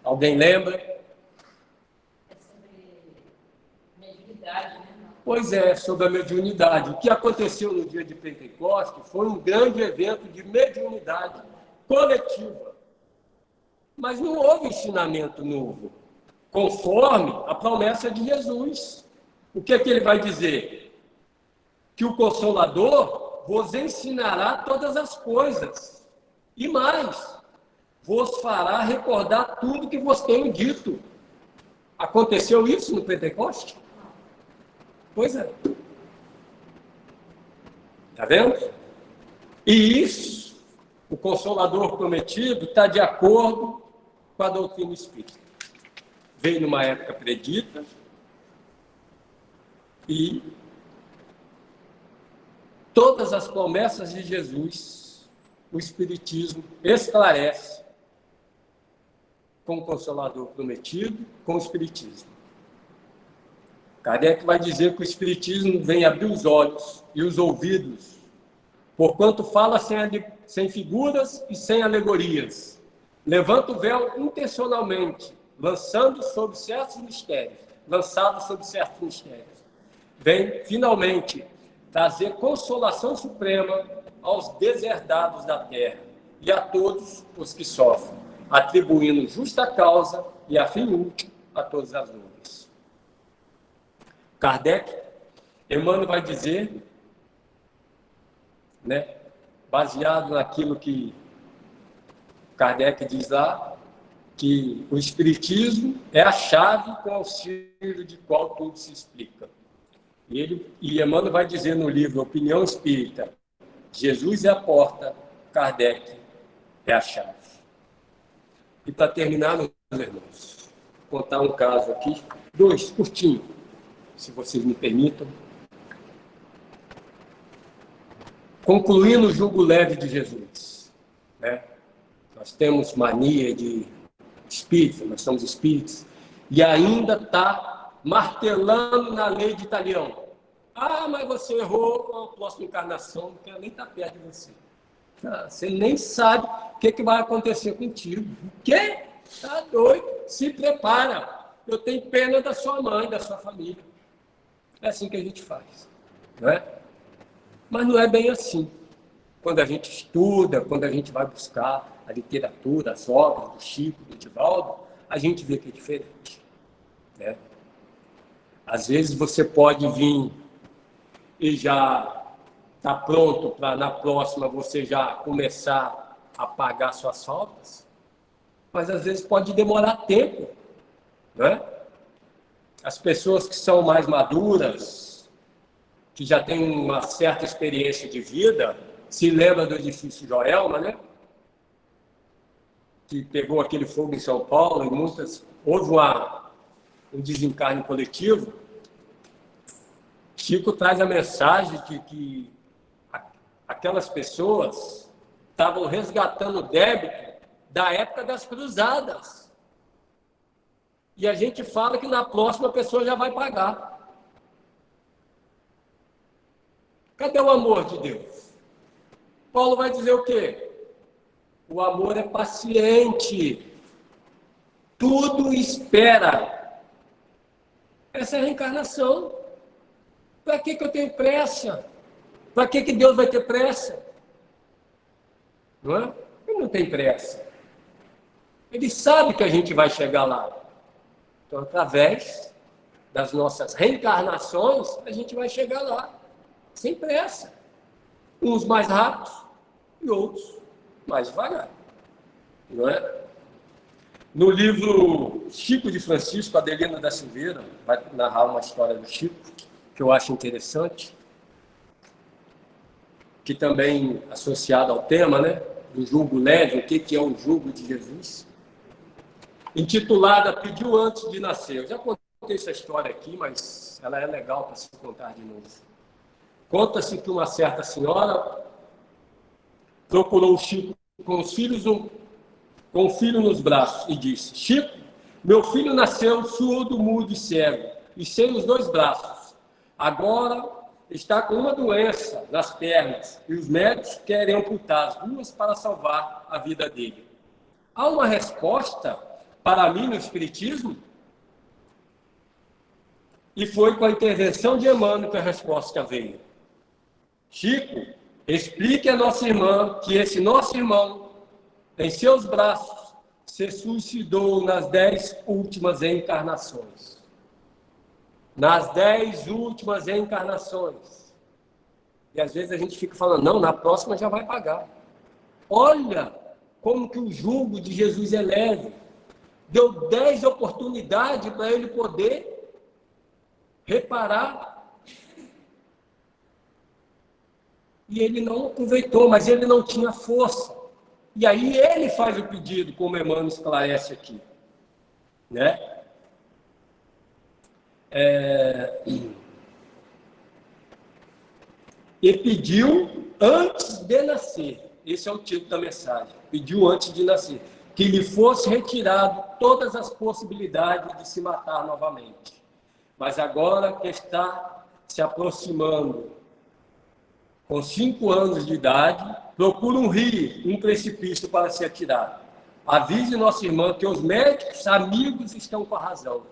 Alguém lembra? É sobre mediunidade, né? Pois é, sobre a mediunidade. O que aconteceu no dia de Pentecostes foi um grande evento de mediunidade coletiva. Mas não houve ensinamento novo, conforme a promessa de Jesus. O que é que ele vai dizer? Que o Consolador vos ensinará todas as coisas. E mais, vos fará recordar tudo que vos tenho dito. Aconteceu isso no Pentecostes? Pois é. Está vendo? E isso, o Consolador prometido, está de acordo com a doutrina espírita. Veio numa época predita e todas as promessas de Jesus, o Espiritismo esclarece com o Consolador prometido, com o Espiritismo. Kardec vai dizer que o Espiritismo vem abrir os olhos e os ouvidos, porquanto fala sem figuras e sem alegorias. Levanta o véu intencionalmente, lançado sobre certos mistérios. Vem, finalmente, trazer consolação suprema aos deserdados da terra e a todos os que sofrem, atribuindo justa causa e a fim útil a todas as nuvens. Kardec, Emmanuel vai dizer, né, baseado naquilo que Kardec diz lá, que o Espiritismo é a chave com auxílio de qual tudo se explica. E Emmanuel vai dizer no livro Opinião Espírita, Jesus é a porta, Kardec é a chave. E para terminar, meus irmãos, vou contar um caso aqui, 2, curtinho, se vocês me permitam. Concluindo o jugo leve de Jesus, né? Nós temos mania de espírito, nós somos espíritos, e ainda está martelando na lei de Italião. Ah, mas você errou a próxima encarnação, não quero nem estar perto de você. Você nem sabe o que vai acontecer contigo. O quê? Tá doido? Se prepara. Eu tenho pena da sua mãe, da sua família. É assim que a gente faz, não é? Mas não é bem assim. Quando a gente estuda, quando a gente vai buscar a literatura, as obras do Chico, do Divaldo, a gente vê que é diferente, né? Às vezes você pode vir e já está pronto para, na próxima, você já começar a pagar suas faltas, mas às vezes pode demorar tempo, né? As pessoas que são mais maduras, que já têm uma certa experiência de vida, se lembra do edifício Joelma, né? Que pegou aquele fogo em São Paulo, e houve um desencarne coletivo. Chico traz a mensagem de que aquelas pessoas estavam resgatando o débito da época das cruzadas. E a gente fala que na próxima a pessoa já vai pagar. Cadê o amor de Deus? Paulo vai dizer o quê? O amor é paciente. Tudo espera. Essa é a reencarnação. Para que eu tenho pressa? Para que Deus vai ter pressa? Não é? Ele não tem pressa. Ele sabe que a gente vai chegar lá. Então, através das nossas reencarnações, a gente vai chegar lá. Sem pressa. Uns mais rápidos e outros mais devagar. Não é? No livro Chico de Francisco, Adelina da Silveira vai narrar uma história do Chico, que eu acho interessante, que também associado ao tema, né, do jugo leve, o que é o jugo de Jesus, intitulada Pediu Antes de Nascer. Eu já contei essa história aqui, mas ela é legal para se contar de novo. Conta-se que uma certa senhora procurou o Chico com os filhos, com o filho nos braços e disse: Chico, meu filho nasceu surdo, mudo e cego, e sem os 2 braços. Agora está com uma doença nas pernas e os médicos querem amputar as 2 para salvar a vida dele. Há uma resposta para mim no Espiritismo? E foi com a intervenção de Emmanuel que a resposta veio. Chico, explique a nossa irmã que esse nosso irmão, em seus braços, se suicidou nas 10 últimas encarnações. Nas 10 últimas encarnações. E às vezes a gente fica falando, não, na próxima já vai pagar. Olha como que o jugo de Jesus é leve. Deu 10 oportunidades para ele poder reparar. E ele não aproveitou, mas ele não tinha força. E aí ele faz o pedido, como Emmanuel esclarece aqui. Né? E pediu antes de nascer. Esse é o título da mensagem. Pediu antes de nascer. Que lhe fosse retirado todas as possibilidades de se matar novamente. Mas agora que está se aproximando, com 5 anos de idade, procura um rio, um precipício para se atirar. Avise nossa irmã que os médicos amigos estão com a razão.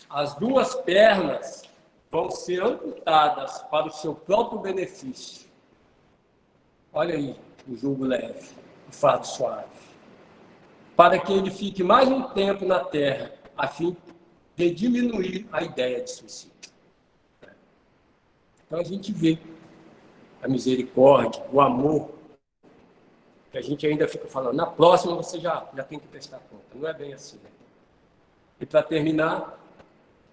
As 2 pernas vão ser amputadas para o seu próprio benefício. Olha aí o jugo leve, o fardo suave. Para que ele fique mais um tempo na terra, a fim de diminuir a ideia de suicídio. Então a gente vê a misericórdia, o amor, que a gente ainda fica falando, na próxima você já tem que prestar conta. Não é bem assim, né? E para terminar,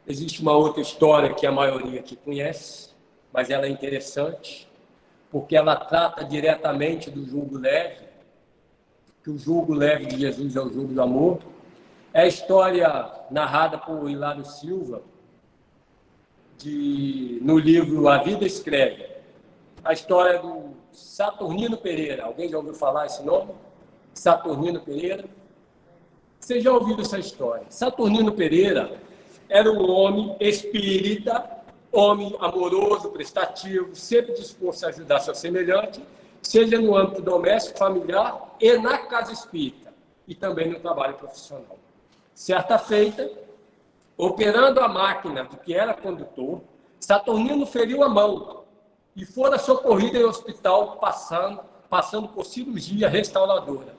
existe uma outra história que a maioria aqui conhece, mas ela é interessante. porque ela trata diretamente do jugo leve, que o jugo leve de Jesus é o jugo do amor. É a história narrada por Hilário Silva, no livro A Vida Escreve. A história do Saturnino Pereira. Alguém já ouviu falar esse nome? Saturnino Pereira? Vocês já ouviram essa história? Saturnino Pereira era um homem espírita, homem amoroso, prestativo, sempre disposto a ajudar seu semelhante, seja no âmbito doméstico, familiar e na casa espírita, e também no trabalho profissional. Certa feita, operando a máquina do que era condutor, Saturnino feriu a mão e fora socorrido em hospital, passando por cirurgia restauradora.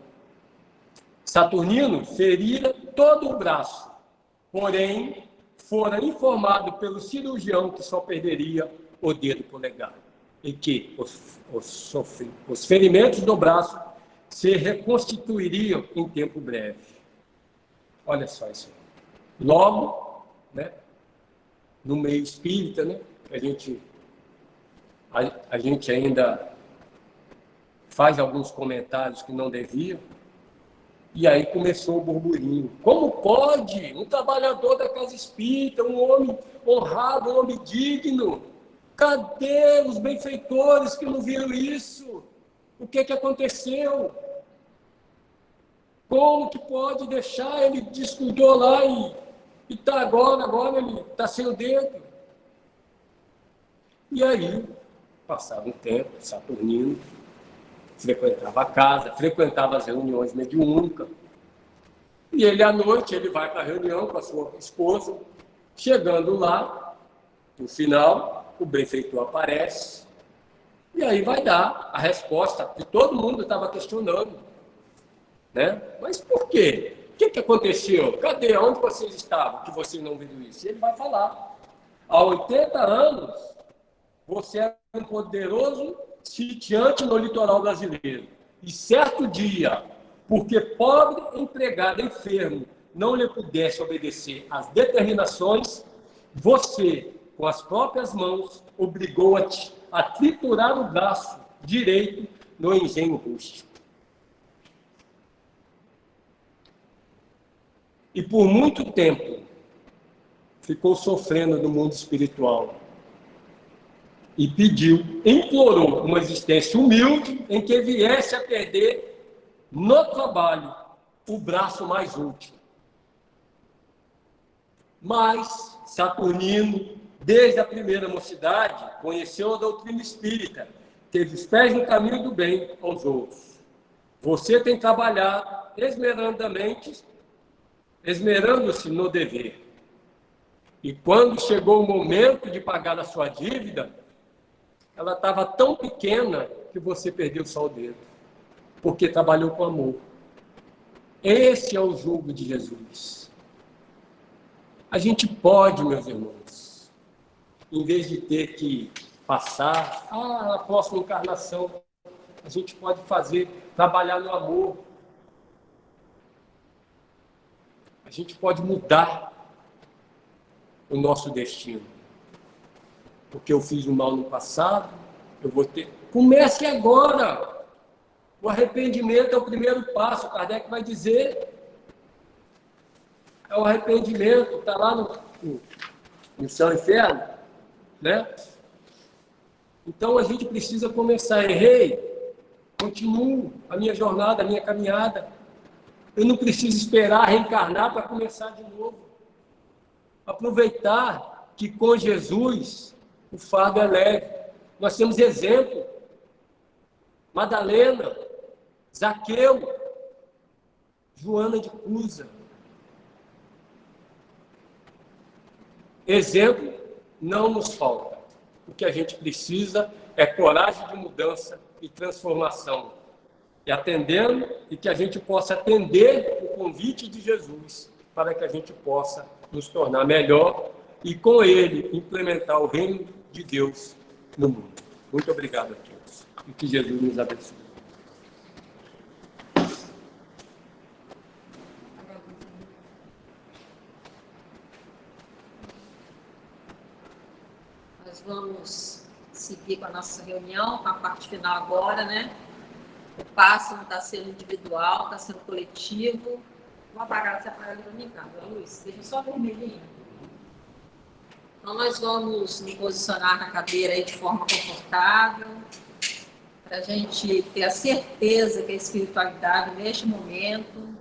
Saturnino ferira todo o braço, porém, fora informado pelo cirurgião que só perderia o dedo polegar e que os ferimentos do braço se reconstituiriam em tempo breve. Olha só isso. Logo, né, no meio espírita, né, a gente ainda faz alguns comentários que não deviam, e aí começou o burburinho. Como pode um trabalhador da casa espírita, um homem honrado, um homem digno? Cadê os benfeitores que não viram isso? O que aconteceu? Como que pode deixar? Ele descuidou lá e está agora ele está sem o dedo. E aí, passava um tempo, Saturnino frequentava a casa, frequentava as reuniões mediúnicas. E ele, à noite, ele vai para a reunião com a sua esposa. Chegando lá, no final, o benfeitor aparece. E aí vai dar a resposta que todo mundo estava questionando. Né? Mas por quê? O que aconteceu? Cadê? Onde vocês estavam que vocês não viram isso? E ele vai falar. Há 80 anos, você é um poderoso sitiante no litoral brasileiro. E certo dia, porque pobre empregado enfermo não lhe pudesse obedecer às determinações, você, com as próprias mãos, obrigou a triturar o braço direito no engenho rústico. E por muito tempo ficou sofrendo no mundo espiritual. E pediu, implorou uma existência humilde em que viesse a perder no trabalho o braço mais útil. Mas Saturnino, desde a primeira mocidade, conheceu a doutrina espírita, teve os pés no caminho do bem aos outros. Você tem trabalhado esmerando-se no dever. E quando chegou o momento de pagar a sua dívida, ela estava tão pequena que você perdeu só o dedo, porque trabalhou com amor. Esse é o jugo de Jesus. A gente pode, meus irmãos, em vez de ter que passar, na próxima encarnação, a gente pode trabalhar no amor. A gente pode mudar o nosso destino. Porque eu fiz o mal no passado, eu vou ter... Comece agora! O arrependimento é o primeiro passo. Kardec vai dizer, é o arrependimento, está lá no céu e inferno, né? Então a gente precisa começar. Errei, continuo a minha jornada, a minha caminhada. Eu não preciso esperar reencarnar para começar de novo. Aproveitar que com Jesus o fardo é leve. Nós temos exemplo. Madalena, Zaqueu, Joana de Cusa. Exemplo não nos falta. O que a gente precisa é coragem de mudança e transformação. E que a gente possa atender o convite de Jesus para que a gente possa nos tornar melhor e, com ele, implementar o reino de Deus no mundo. Muito obrigado a todos. E que Jesus nos abençoe. Nós vamos seguir com a nossa reunião, com a parte final agora, né? O passo não está sendo individual, está sendo coletivo. Vou apagar, se apagar ali para mim, cara. Luiz, deixa só vermelhinho. Então, nós vamos nos posicionar na cadeira aí de forma confortável, para a gente ter a certeza que a espiritualidade, neste momento,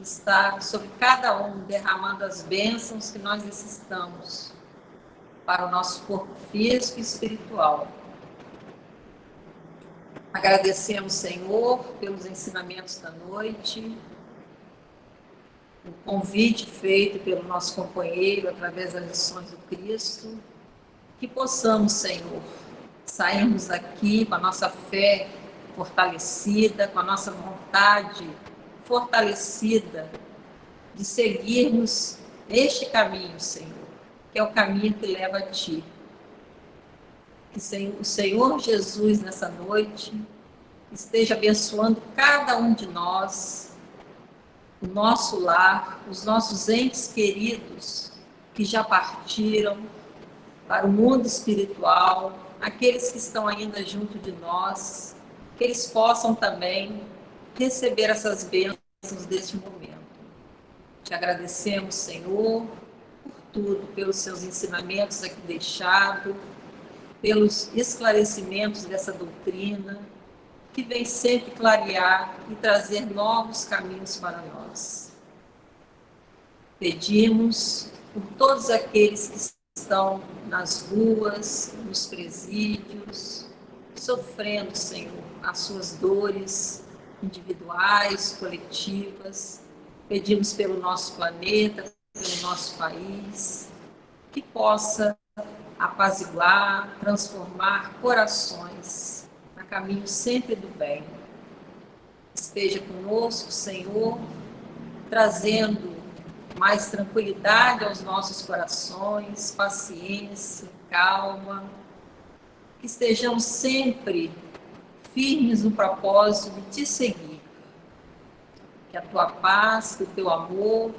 está sobre cada um, derramando as bênçãos que nós necessitamos para o nosso corpo físico e espiritual. Agradecemos, Senhor, pelos ensinamentos da noite, o convite feito pelo nosso companheiro através das lições do Cristo, que possamos, Senhor, sairmos daqui com a nossa fé fortalecida, com a nossa vontade fortalecida de seguirmos este caminho, Senhor, que é o caminho que leva a Ti. Que o Senhor Jesus, nessa noite, esteja abençoando cada um de nós, o nosso lar, os nossos entes queridos que já partiram para o mundo espiritual, aqueles que estão ainda junto de nós, que eles possam também receber essas bênçãos deste momento. Te agradecemos, Senhor, por tudo, pelos seus ensinamentos aqui deixados, pelos esclarecimentos dessa doutrina, que vem sempre clarear e trazer novos caminhos para nós. Pedimos por todos aqueles que estão nas ruas, nos presídios, sofrendo, Senhor, as suas dores individuais, coletivas. Pedimos pelo nosso planeta, pelo nosso país, que possa apaziguar, transformar corações a caminho sempre do bem. Esteja conosco, Senhor, trazendo mais tranquilidade aos nossos corações, paciência, calma, que estejamos sempre firmes no propósito de Te seguir. Que a Tua paz, que o Teu amor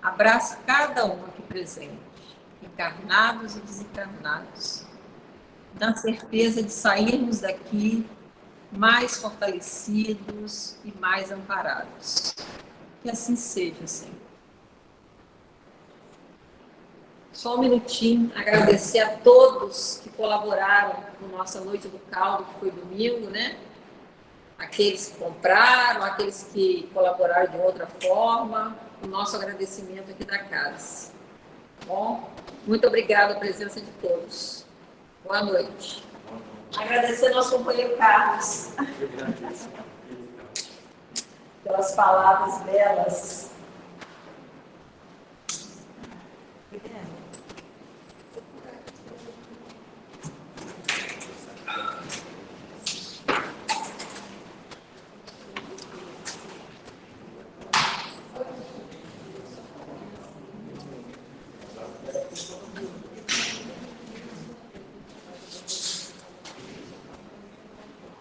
abrace cada um aqui presente, encarnados e desencarnados, na certeza de sairmos daqui mais fortalecidos e mais amparados. Que assim seja, Senhor. Só um minutinho, agradecer a todos que colaboraram com nossa Noite do Caldo, que foi domingo, né? Aqueles que compraram, aqueles que colaboraram de outra forma, o nosso agradecimento aqui da casa. Bom, muito obrigada a presença de todos. Boa noite. Agradecer ao nosso companheiro Carlos pelas palavras belas.